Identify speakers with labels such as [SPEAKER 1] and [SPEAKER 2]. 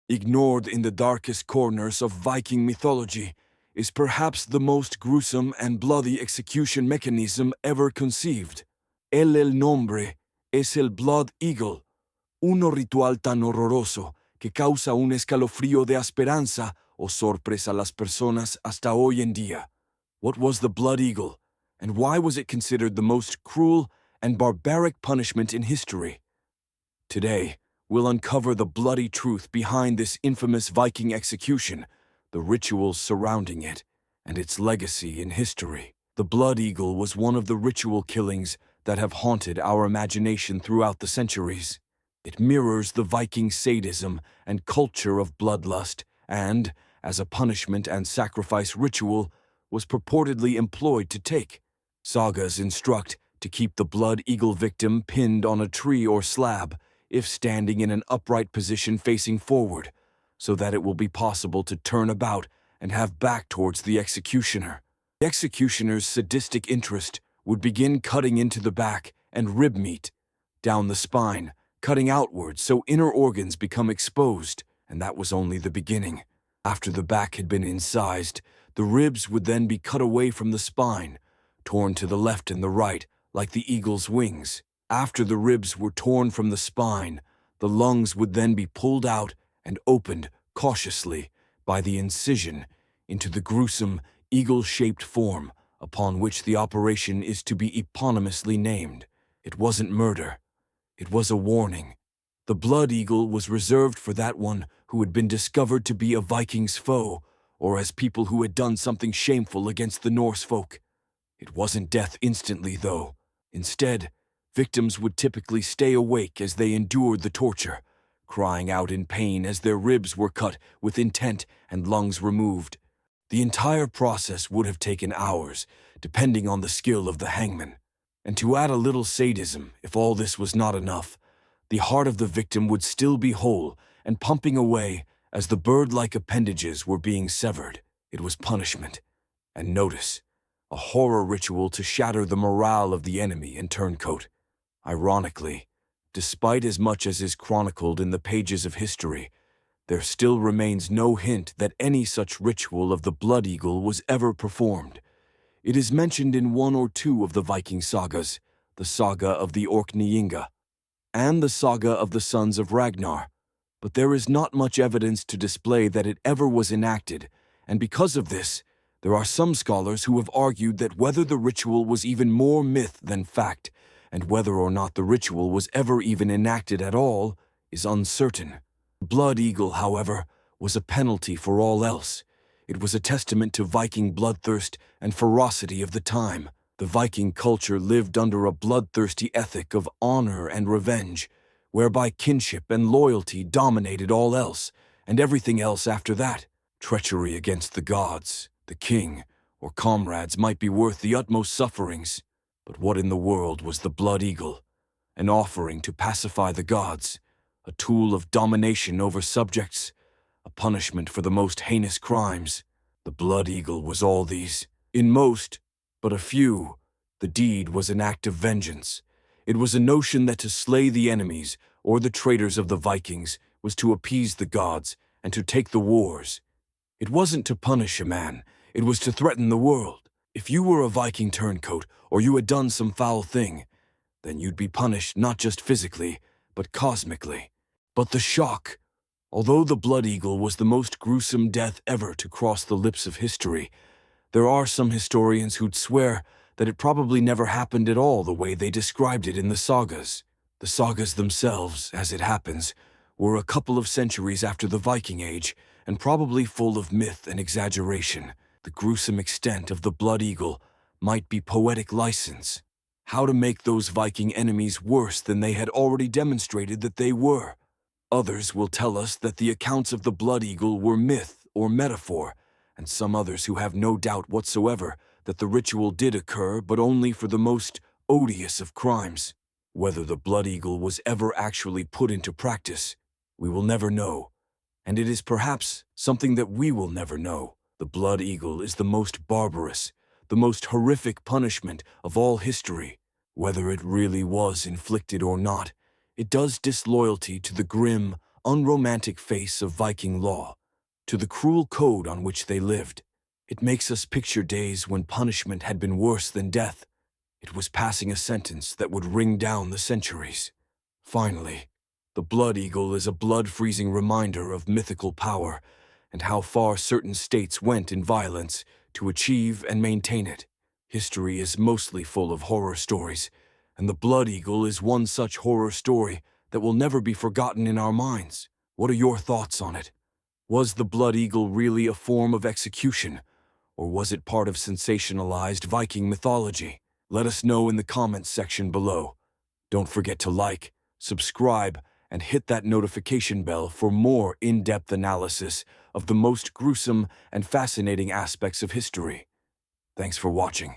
[SPEAKER 1] ignored in the darkest corners of Viking mythology, is perhaps the most gruesome and bloody execution mechanism ever conceived. El nombre es el Blood Eagle, uno ritual tan horroroso que causa un escalofrío de esperanza o sorpresa a las personas hasta hoy en día. What was the Blood Eagle, and why was it considered the most cruel and barbaric punishment in history? Today, we'll uncover the bloody truth behind this infamous Viking execution, the rituals surrounding it, and its legacy in history. The Blood Eagle was one of the ritual killings that have haunted our imagination throughout the centuries. It mirrors the Viking sadism and culture of bloodlust, and, as a punishment and sacrifice ritual, was purportedly employed to take. Sagas instruct to keep the Blood Eagle victim pinned on a tree or slab, if standing in an upright position facing forward, so that it will be possible to turn about and have back towards the executioner. The executioner's sadistic interest would begin cutting into the back and rib meat, down the spine, cutting outwards so inner organs become exposed, and that was only the beginning. After the back had been incised, the ribs would then be cut away from the spine, torn to the left and the right, like the eagle's wings. After the ribs were torn from the spine, the lungs would then be pulled out and opened cautiously by the incision into the gruesome, eagle-shaped form upon which the operation is to be eponymously named. It wasn't murder. It was a warning. The Blood Eagle was reserved for that one who had been discovered to be a Viking's foe, or as people who had done something shameful against the Norse folk. It wasn't death instantly, though. Instead, victims would typically stay awake as they endured the torture, crying out in pain as their ribs were cut with intent and lungs removed. The entire process would have taken hours, depending on the skill of the hangman. And to add a little sadism, if all this was not enough, the heart of the victim would still be whole and pumping away as the bird-like appendages were being severed. It was punishment. And notice, a horror ritual to shatter the morale of the enemy and turncoat. Ironically, despite as much as is chronicled in the pages of history, there still remains no hint that any such ritual of the Blood Eagle was ever performed. It is mentioned in one or two of the Viking sagas, the saga of the Orkneyinga, and the saga of the Sons of Ragnar, but there is not much evidence to display that it ever was enacted, and because of this, there are some scholars who have argued that whether the ritual was even more myth than fact, and whether or not the ritual was ever even enacted at all, is uncertain. Blood Eagle, however, was a penalty for all else. It was a testament to Viking bloodthirst and ferocity of the time. The Viking culture lived under a bloodthirsty ethic of honor and revenge, whereby kinship and loyalty dominated all else, and everything else after that. Treachery against the gods, the king, or comrades might be worth the utmost sufferings. But what in the world was the Blood Eagle? An offering to pacify the gods, a tool of domination over subjects, a punishment for the most heinous crimes. The Blood Eagle was all these. In most, but a few, the deed was an act of vengeance. It was a notion that to slay the enemies, or the traitors of the Vikings, was to appease the gods and to take the wars. It wasn't to punish a man, it was to threaten the world. If you were a Viking turncoat, or you had done some foul thing, then you'd be punished not just physically, but cosmically. But the shock! Although the Blood Eagle was the most gruesome death ever to cross the lips of history, there are some historians who'd swear that it probably never happened at all the way they described it in the sagas. The sagas themselves, as it happens, were a couple of centuries after the Viking Age, and probably full of myth and exaggeration. The gruesome extent of the Blood Eagle might be poetic license. How to make those Viking enemies worse than they had already demonstrated that they were. Others will tell us that the accounts of the Blood Eagle were myth or metaphor, and some others who have no doubt whatsoever that the ritual did occur, but only for the most odious of crimes. Whether the Blood Eagle was ever actually put into practice, we will never know, and it is perhaps something that we will never know. The Blood Eagle is the most barbarous, the most horrific punishment of all history. Whether it really was inflicted or not, it does disloyalty to the grim, unromantic face of Viking law, to the cruel code on which they lived. It makes us picture days when punishment had been worse than death. It was passing a sentence that would ring down the centuries. Finally, the blood eagle is a blood-freezing reminder of mythical power and how far certain states went in violence to achieve and maintain it. History is mostly full of horror stories, and the blood eagle is one such horror story that will never be forgotten in our minds. What are your thoughts on it? Was the blood eagle really a form of execution, or was it part of sensationalized Viking mythology? Let us know in the comments section below. Don't forget to like, subscribe, and hit that notification bell for more in-depth analysis of the most gruesome and fascinating aspects of history. Thanks for watching.